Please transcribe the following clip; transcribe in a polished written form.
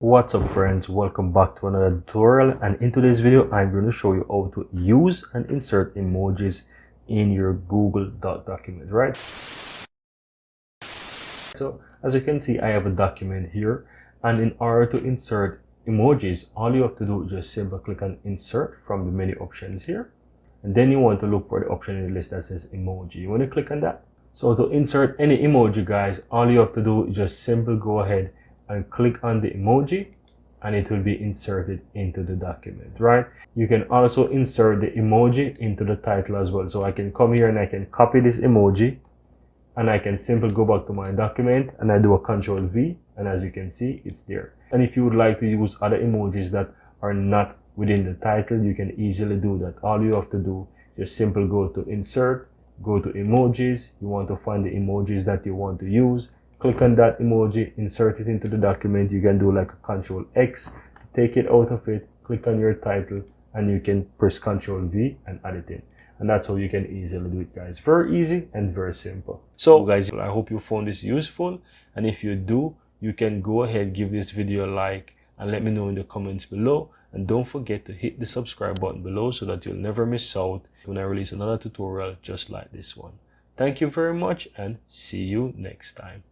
What's up friends, welcome back to another tutorial, and in today's video I'm going to show you how to use and insert emojis in your Google Doc document, right? So as you can see, I have a document here, and in order to insert emojis, all you have to do is just simply click on insert from the menu options here, and then you want to look for the option in the list that says emoji. You want to click on that. So to insert any emoji, guys, all you have to do is just simply go ahead and click on the emoji, and it will be inserted into the document, right? You can also insert the emoji into the title as well. So I can come here and I can copy this emoji, and I can simply go back to my document and I do a Control V, and as you can see, it's there. And if you would like to use other emojis that are not within the title, you can easily do that. All you have to do is just simply go to insert, go to emojis. You want to find the emojis that you want to use, click on that emoji, insert it into the document. You can do like a Control X, take it out of it, click on your title, and you can press Control V and add it in. And that's how you can easily do it, guys. Very easy and very simple. So guys, I hope you found this useful, and if you do, you can go ahead, give this video a like, and let me know in the comments below. And don't forget to hit the subscribe button below so that you'll never miss out when I release another tutorial just like this one. Thank you very much, and see you next time.